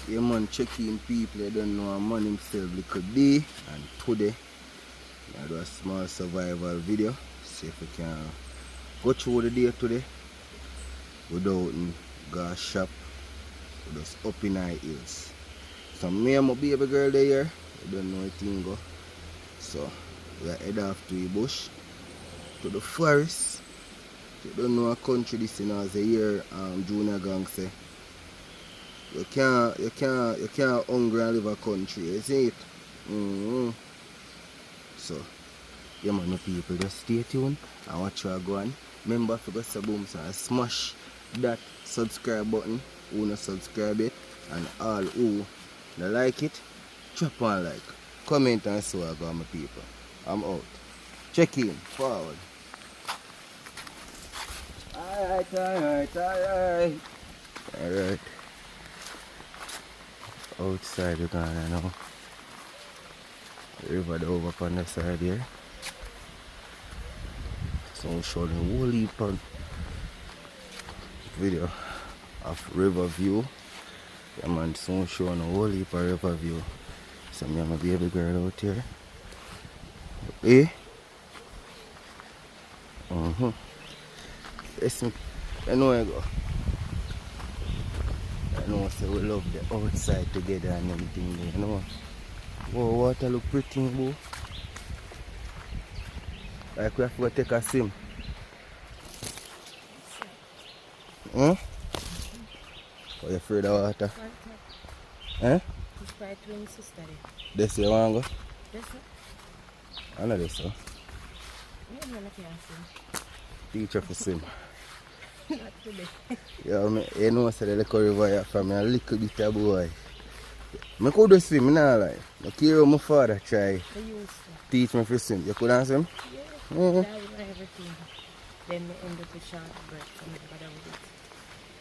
Yeah man, checking people, I don't know, a man himself little day, and today I do a small survival video. See if we can go through the day today without go shop, we just up in our hills. So me and my baby girl there, I don't know anything go. So we are head off to the bush, to the forest. You don't know a country this in as a year junior gang say. You can't hungry and live a country, you see it? So, yeah man, my people, just stay tuned and watch what go on. Remember if you go to boom, so smash that subscribe button who not subscribe it, and all who not like it, drop on like, comment and so I go my people. I'm out. Check in, forward. Alright. Outside we're gonna now. The river over on the side here. So I'll show the whole heap of video of river view. Yeah man, so I'll show the whole heap of river view. So me and my baby girl out here. Eh? Listen, I know I go. I know so we love the outside together and everything there, you know. Whoa, water look pretty, bro. Like we have to go take a swim. Oh, you afraid of water? Eh? It's by twin sister. This you want to go? This I know this, so. I can't swim. Teach her to swim. Not today. Yeah, you know, so the little river here from me a little bit of boy. I could swim, I don't lie. I care how my father try teach me to swim. You couldn't swim? Yeah, that was everything. Then I end up with short breath. I'm not bother with it.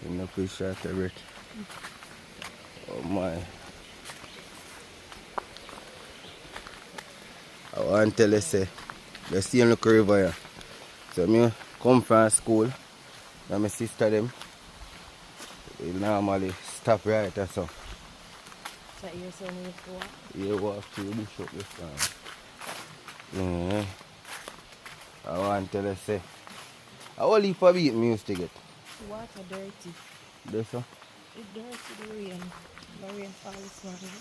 End up with short breath. Oh my. I want to tell you, say, the same little river here. So I come from school, and my sister them, they normally stop right or so. So you're saying you have to walk? You walk through the bush up this time. Yeah. I want to tell you, say, how heap of beat me used to get? The water dirty. This one? It's dirty, the rain. The rain fall this morning.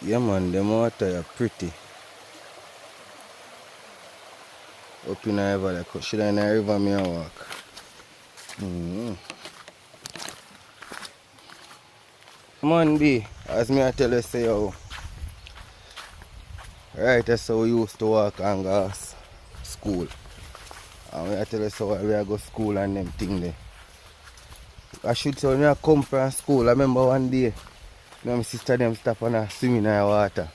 Yeah man, the water are pretty. Up in the river, like, should I in the river me and walk? Come on, B, as me I tell you, say, oh, right, that's how we used to walk and go to school. And I tell you, so we go to school and them thing there. I should say, when I come from school, I remember one day, my sister them stop on a swimming in the water.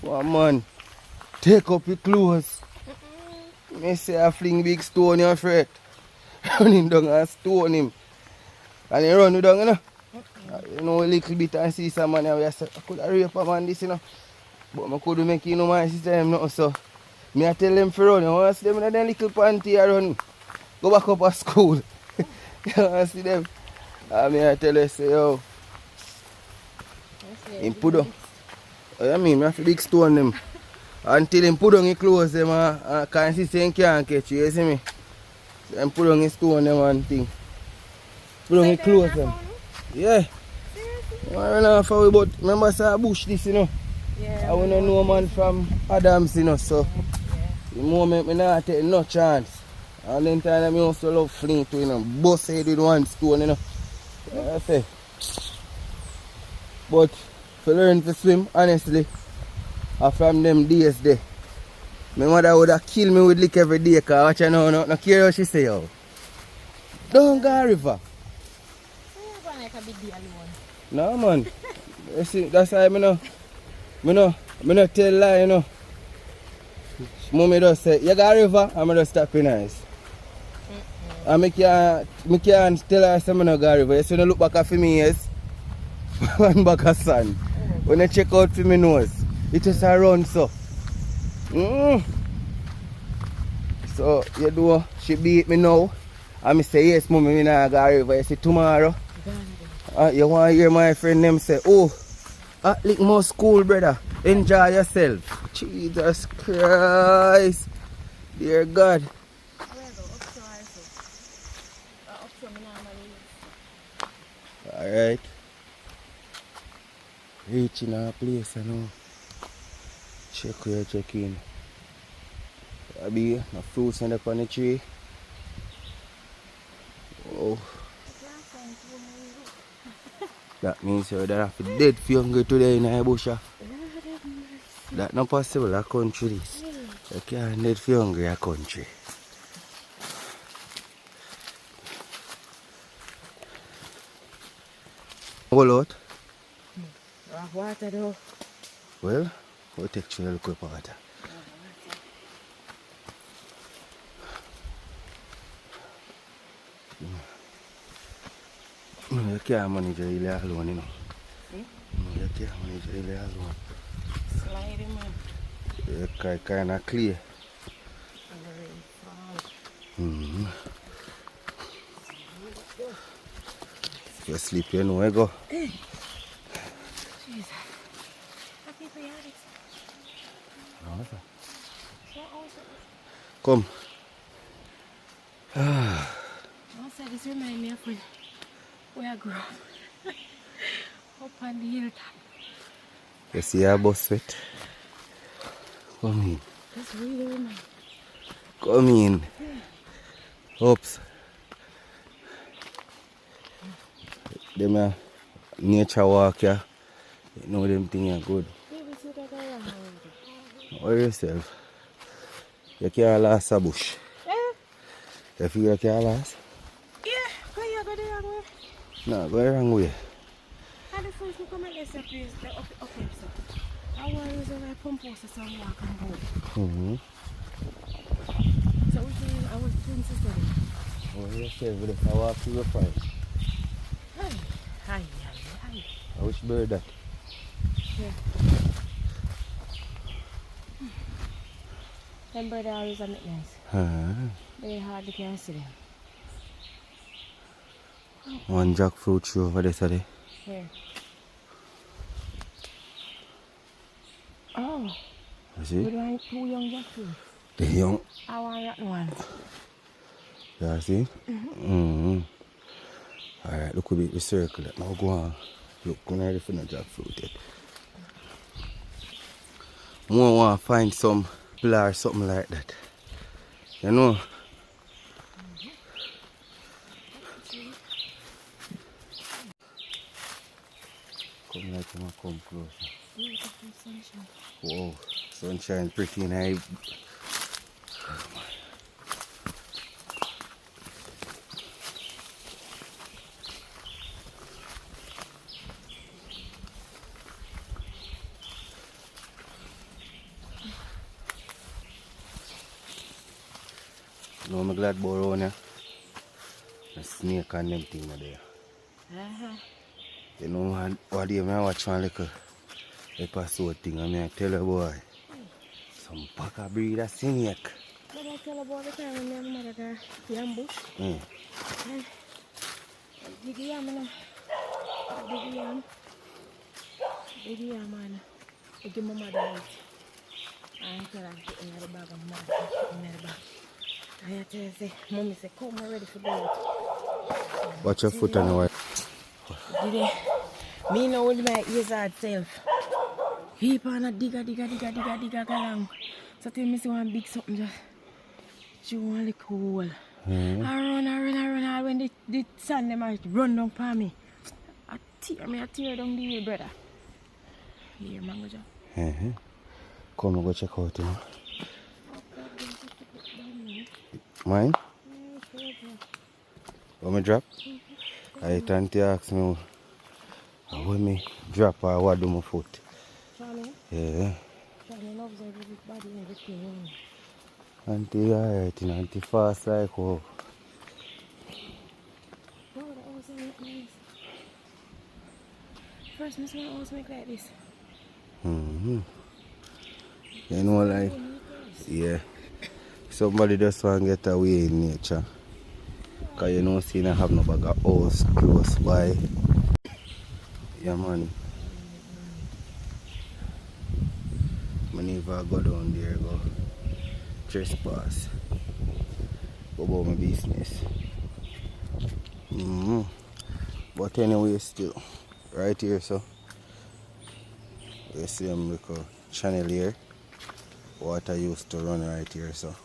One man, take up your clothes. I say I fling big stone in your friend. Run him down and stone him. And he run down, you know. You know a little bit and see some man I say, I could have rape a man this, you know. But I couldn't make you know my sister them nothing, so I tell them to run. You want to see them in that little panty run. Go back up at school. You want to see them? And I tell you, say, yo. Him put on. I mean, I have to big stone them. Until him put on his clothes them and can't see him can't catch you, see me? So him put on his stone them and thing. Put on his clothes them. Yeah. Seriously? I don't know if we but remember say bush this, you know. Yeah. I wanna know man from Adams, you know, so yeah. the moment me not take no chance. And then time I used to love fling to, you know, bust head with one stone, you know. I say. But if you learn to swim, honestly, from them days there, my mother would have killed me with lick every day because watch her now, no care what she say, yo. Don't go river. So you're going like a big deal alone? No man. You see, that's why I no tell lie, you know. Mommy just say, you got river, I'm just stop in eyes. And I can't tell her say I no got river. You see, you look back at me, yes. One back of sun. When I check out for my nose, it just a run so. So you know she beat me now. And I say yes mommy, me not go river. You see tomorrow You want to hear my friend them say, oh, lick more school, brother. Enjoy yourself. Jesus Christ. Dear God. Alright. Reaching our place, you know. Check here, check in. There'll be no fruits on the tree. Oh. That means you don't have to dead for hungry today in the bush. That's not possible, a country this. You can't dead for hungry a country. All out? Water though. Well, we'll take you a little water. You can't manage it really alone, you know. You can't manage it really alone. Sliding, man. You're kind of clear. Mm-hmm. If you sleep, you know where you go. Jesus. Happy for you. Come. Also, this reminds me of where I grew up. Up on the hilltop. You see your bus fit? Come in. That's really reminds me. Come in. Oops. Them nature walk, yeah. You know them things are good. Worry yourself. You can't last a bush. You feel you can't last? Yeah, because you go the wrong way. No, go the wrong way. And the first you come and get up is the up I want to use a pump house so I walk and go. Mm-hmm. So we can, I was princess today. Worry yourself, but if I walk through your fire. Hi. Which bird that? Yeah. Them birds always make nice. Very hard to can see them. One jackfruit tree over there today. Yeah. Oh. You see? We want 2 young jackfruit. The young. I want that one. You see? Alright, look a bit the circle. Now go on. Look, go ready for the jackfruit yet. I want to find some pillar or something like that. You know? Come like you want to come closer. Beautiful sunshine. Wow, sunshine pretty nice. No, I'm glad about around here. The snake and them things are there. You know what day I watch one little episode thing and I tell you boy, some pack of breed of snake. But I tell about the time when my mother got yam bush. Dig yam and dig yam and I give my mother it. I tell her to put in the bag of mud, put in the bag. I tell her, say, Mommy say, come, I'm ready for that. Watch your foot on the way. Did me know with my ears hard self. People are not digga along. So tell me see one big something just she want to cool. I run when the sun them might run down for me. I tear down the brother. Here, mango job. Come and go check out, you know. Mine? Want me drop? I tend ask me when me drop or what do my foot. Charlie? Yeah. Charlie loves everybody and everything. Auntie alright, you know, auntie fast like oh. No, that always make nice. First, Miss One always make like this. You know, like, yeah. Somebody just want to get away in nature. Because you know, see, I have no bag of house close by. Yeah, man. I never go down there, go trespass. Go about my business. But anyway, still, right here, so you see them little channel here. Water used to run right here, so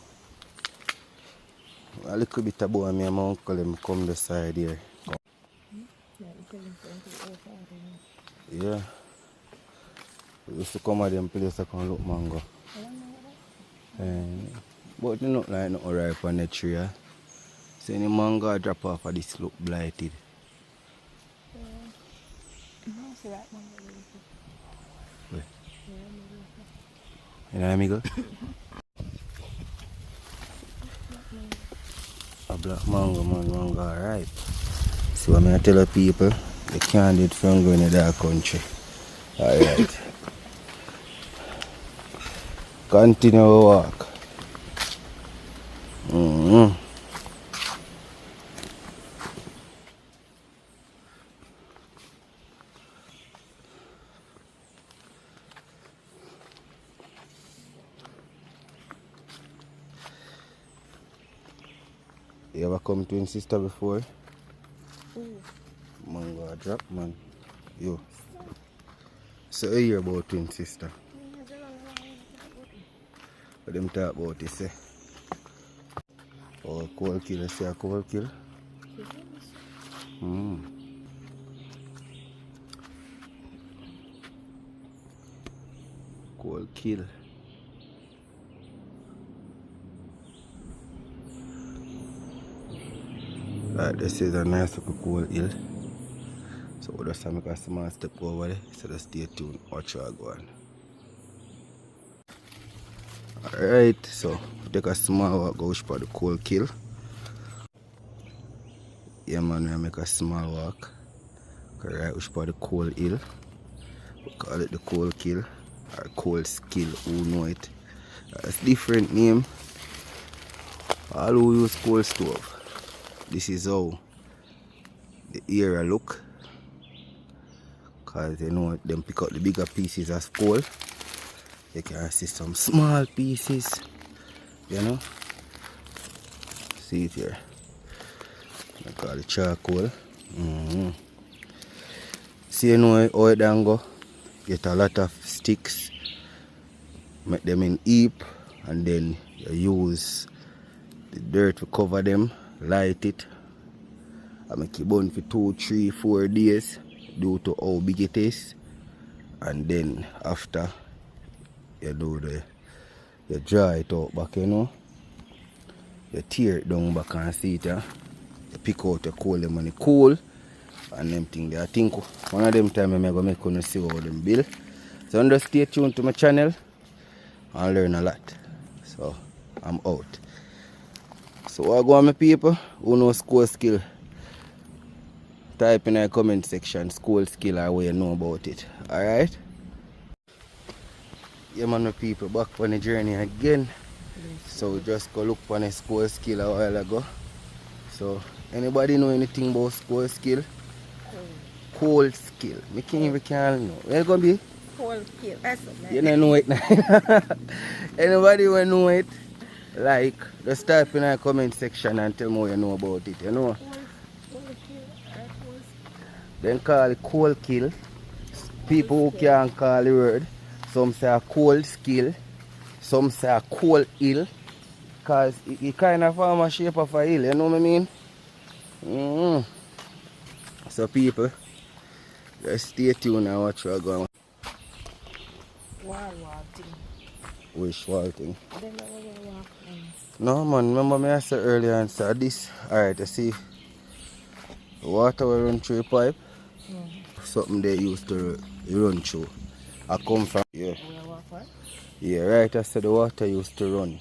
a little bit about me and my uncle them come the side here. Yeah. We used to come at them place to come look mango. But you look like nothing ripe on the tree. So any mango drop off of this look blighted. Where? You know, amigo? A black mango, man, mango alright. So I'm going to tell the people, they can't do it from going in that country. Alright. Continue to walk. You ever come to Twin Sister before? Mango drop, man. Yo. So you hear about Twin Sister? What them talk about it, say? Oh, cold kill, say a cold kill? Cold kill. Right, this is a nice little cold hill. So we'll just make a small step over there. So just stay tuned, watch how I go on. Alright, so take a small walk, go for the cold kill. Yeah man, we make a small walk. Right, we for the cold hill. We call it the cold kill or cold skill, who know it. It's different name. All who use cold stove. This is how the area look. Cause you know them pick up the bigger pieces as coal. You can see some small pieces, you know. See it here. I call it charcoal. See, you know how it then go. Get a lot of sticks, make them in heap, and then you use the dirt to cover them, light it. I make it burn for 2, 3, 4 days due to how big it is. And then after you do you dry it out back, you know. You tear it down back and see it, you pick out the coal them when it cool. And them thing there. I think one of them time I'm going to make you see how them build. So just stay tuned to my channel and learn a lot. So I'm out. So what go on my people who know school skill? Type in the comment section school skill or what you know about it. Alright? Yeah man, my people, back on the journey again. So we just go look for the school skill a while ago. So anybody know anything about school skill? Cold skill. Me can't even know. Where you gonna be? Cold skill. That's what You don't know it now. Anybody who know it, like, just type in the comment section and tell me what you know about it, you know? Then call it cold kill. People who can't call the word. Some say a cold skill. Some say a cold hill. Because it kind of form a shape of a hill, you know what I mean? So people, just stay tuned and watch what going on. Wall thing. Which wall thing? No man, remember me I said earlier and said this. Alright, you see the water will run through the pipe. Something they used to run through. I come from here. Yeah, right, I said the water used to run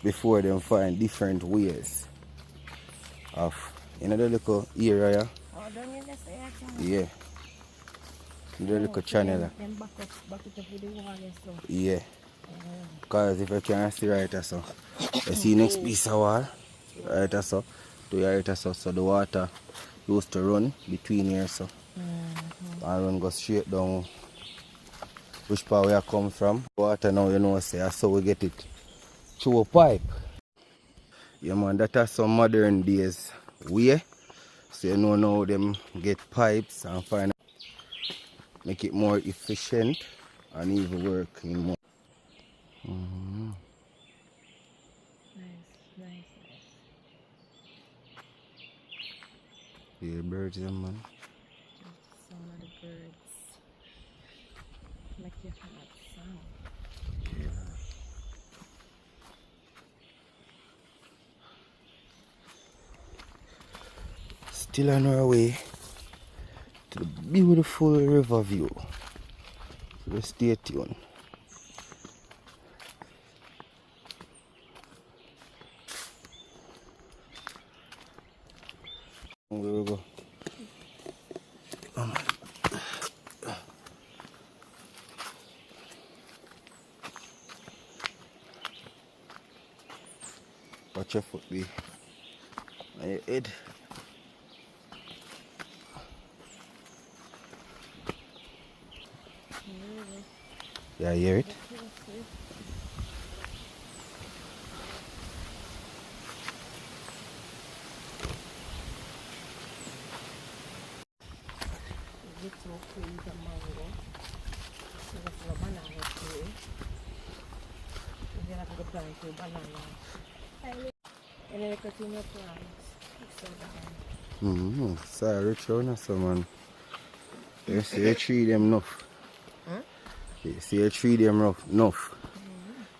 before them find different ways of, you know, the little area. Oh, don't you just say yeah. The little channel. Then back it up with the wall and stuff. Yeah. Because if you can see right so, you see next piece of wall, right so, to your right so the water used to run between here so. and run go straight down which part we are come from. Water now, you know, say that's how we get it through a pipe. Yeah man, that are some modern days way. So you know now them get pipes and find make it more efficient and even working more. Nice, nice, nice. Yeah, birds them man. Just the sound of the birds. Like your heart sound. Still on our way to the beautiful river view. So stay tuned. There we go. Watch your foot be on your head. Yeah, you hear it? Little trees of mango. There's a banana tree. You have to plant a banana. And then you continue plants. So Sorry, rich on someone. You see a tree them enough. You see a tree them rough enough.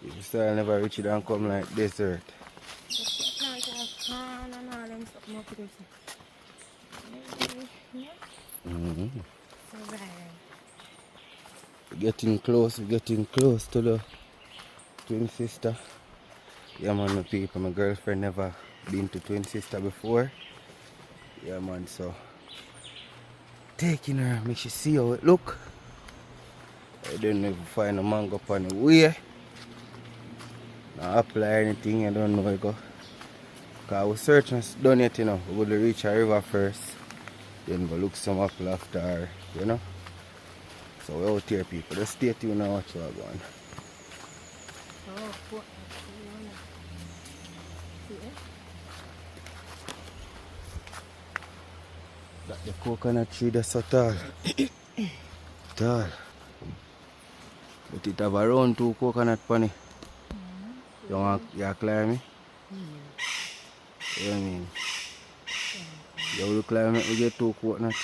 You still never reach it and come like desert. just plant a corn and all them stuff more to this. So right. We're getting close to the twin sister. Yeah man, my people, my girlfriend never been to twin sister before. Yeah man, so taking her, make she see how it look. I don't know if we find a mango on the way. Not apply anything, I don't know where to go. Because we searching done it, you know. We will reach a river first. Then go look some apple after her, you know. So we're out here people. Just stay tuned and watch what's going on. Oh, see it? That the coconut tree that's so tall. Tall. But it have around 2 coconut pony. You want you climb it? Yeah, I mean. You will climb it, we get 2 coconut.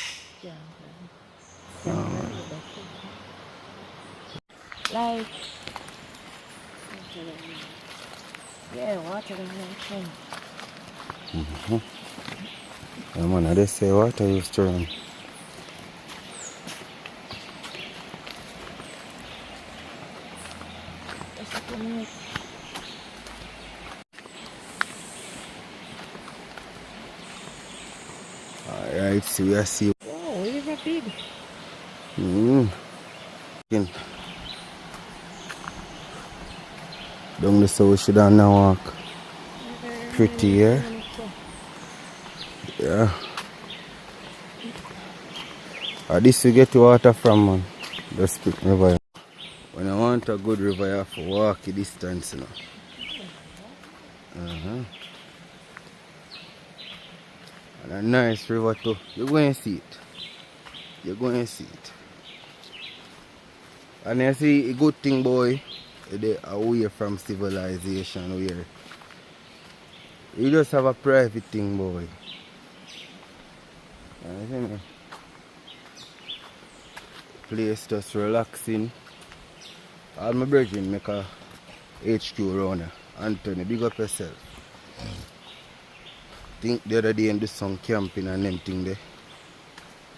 Like, yeah, water them like Yeah man, I just say water is strong. Alright, so we are see. Oh, river big. Down the south, we should have now walk. Pretty, yeah? Yeah. This we get water from, man. The spring river. When I want a good river, you have to walk a distance, you know. And a nice river too. You're going to see it. You're going to see it. And you see a good thing, boy, they're away from civilization where you just have a private thing, boy. You see me? Place just relaxing. All my brethren make a HQ around here. Anthony, big up yourself. Think the other day and do some camping and them thing there.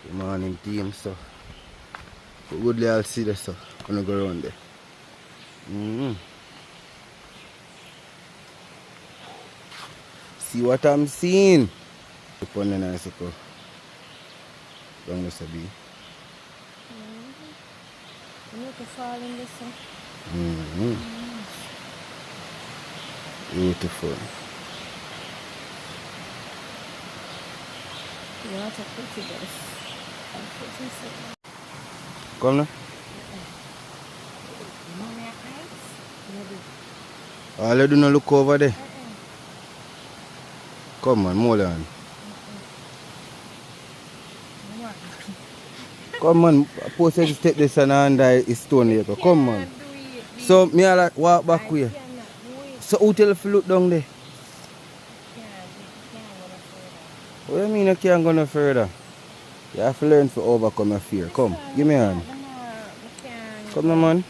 The morning team, so goodly I'll see this, so I'm gonna go around there. See what I'm seeing? Upon the nice go. Don't miss a bee. You need to fall in this one. Beautiful. You want to put it this. I'll put this in. Come now. Mommy at night? All you do not look over there. Come on, more on. Come on, post you step this and under his stone here. Come on. So me I like walk back here. So who tell you to look down there? What do you mean I can't go no further? You have to learn to overcome your fear. Come, give me a hand. Come on, man.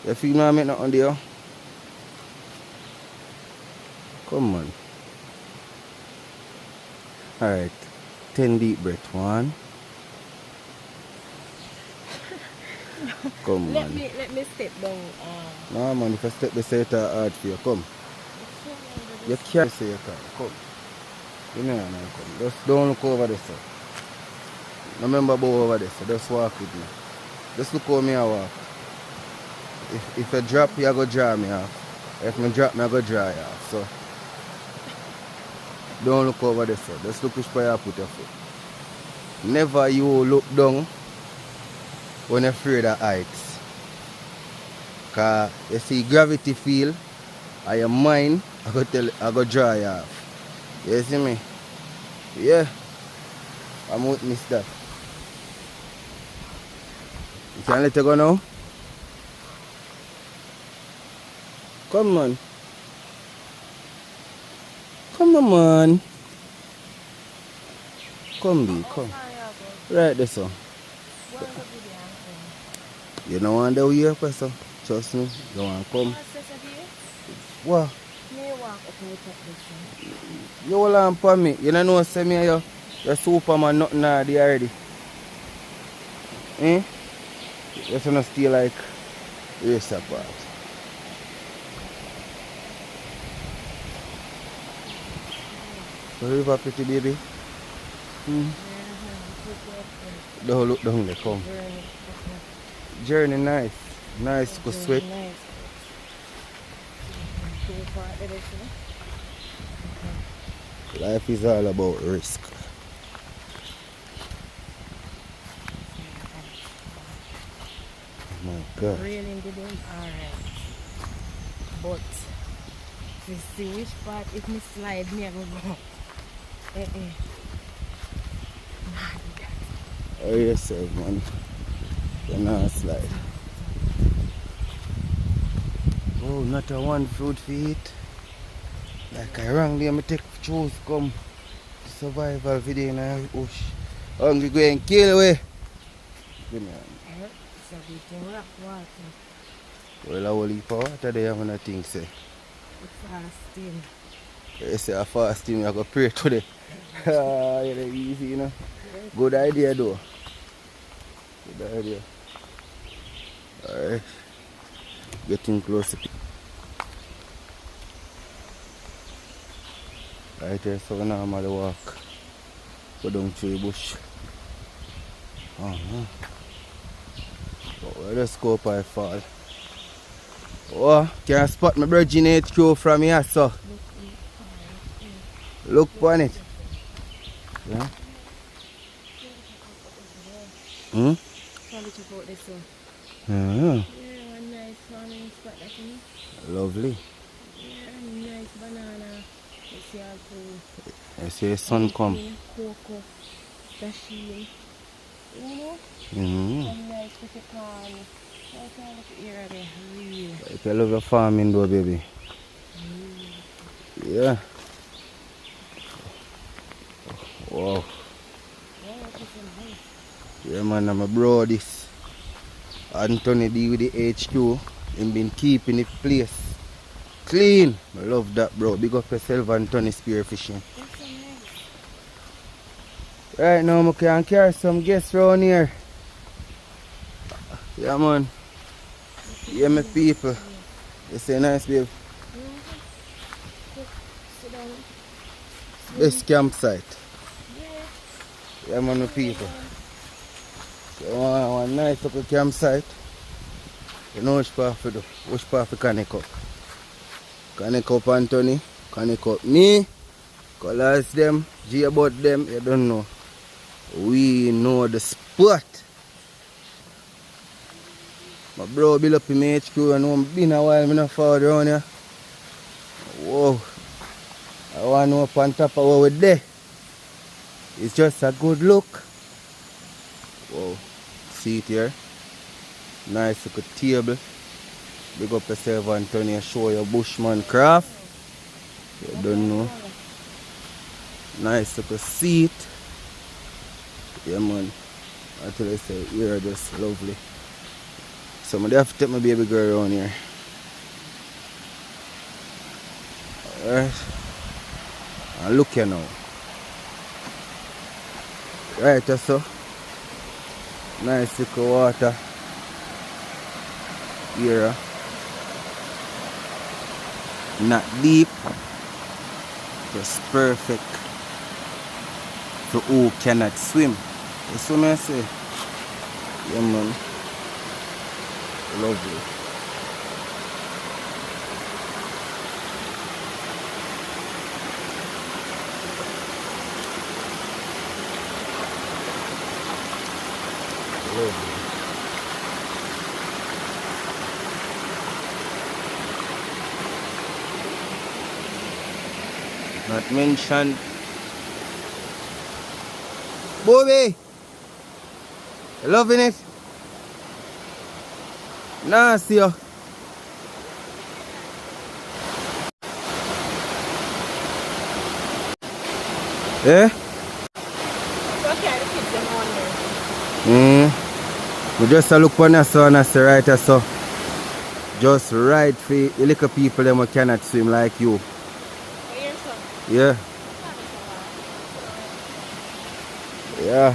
You feel me make nothing there? Come on. Alright. 10 deep breath. 1. Come let on. me step down. No man, if I step this out hard for you, come. You can't say you can't. Come. You know now, come. Just don't look over there, sir. Remember about over there, so just walk with me. Just look how me I walk. If I drop you, I go draw me off. If I drop me, I go draw you off. So don't look over there, sir. Just look which way you put your foot. Never you look down when you're afraid of heights. Cause you see gravity field and your mind, I go draw you off. You see me? Yeah. I'm witness that. You can let it go now? Come on. Come on, man. Come, B, come. Right there, son. You don't want to hear, person? Trust me. You want to come. What? You hold on for me. You don't know say me you're Superman nothing already already. Eh? You don't stay like race apart. So river pretty baby. Don't look down there, come. Journey nice. Nice to sweat. Life is all about risk. Oh my God. Railing the dome, alright. But to see which part if me slide me I go go. Nah, do that. Oh yes, sir, man. You're not slide. Oh, not a one fruit feet. Like I wrong there, I take choose come survival video in a bush. Hungry go and kill away. Give me hand. So we can rock water. Well, I will eat water there when I think say. Fasting. You say I fasting, I go pray today. You're easy, you know. Good idea though. Good idea. Alright. Getting closer. Right here, so we normally walk. Go down through the bush. But we'll just go up and fall. Oh, can I spot my Virgin HQ from here, so? Look on it. Yeah? Probably check out this one. Yeah, one nice farming spot that you know. lovely. Yeah, nice banana. You see all food. I see the sun come. Cocoa. Dasheen. You know? Some nice pecan. That's all the area there. Really. If you love your farming though, baby. Yeah. Wow. Yeah, man, I'm a bro. This Anthony D with the HQ. He been keeping the place clean. I love that, bro. Big up yourself, Anthony Spearfishing. Right now, I can carry some guests around here. Yeah, man. Yeah, my people. You say nice, babe. Best campsite. Yeah, man, my people. You want one nice little campsite? You know which part to do? Which part to connect up? Connect up Anthony, connect up me, colors them, G about them, you don't know. We know the spot. My bro build up in my HQ and know I've been a while, I'm not forward around here. Whoa. I want to know up on top of what we're there. It's just a good look. Whoa. See it here. Nice little table. Big up yourself, Antonio. Show your bushman craft. You don't know. Nice little seat. Yeah, man. Until I say, you're just lovely. So I'm have to take my baby girl around here. Alright. And look here now. Right, so. Nice little water. Here. Not deep. Just perfect. For who cannot swim. That's what I say. Yeah, man. Lovely. Lovely. Not mentioned. Bobby! You loving it? Nah, see you. Eh? It's okay, the kids them on here. We just look on us and I say right so. Just right for the little people them who cannot swim like you. Oh, your son? Yeah. Yeah.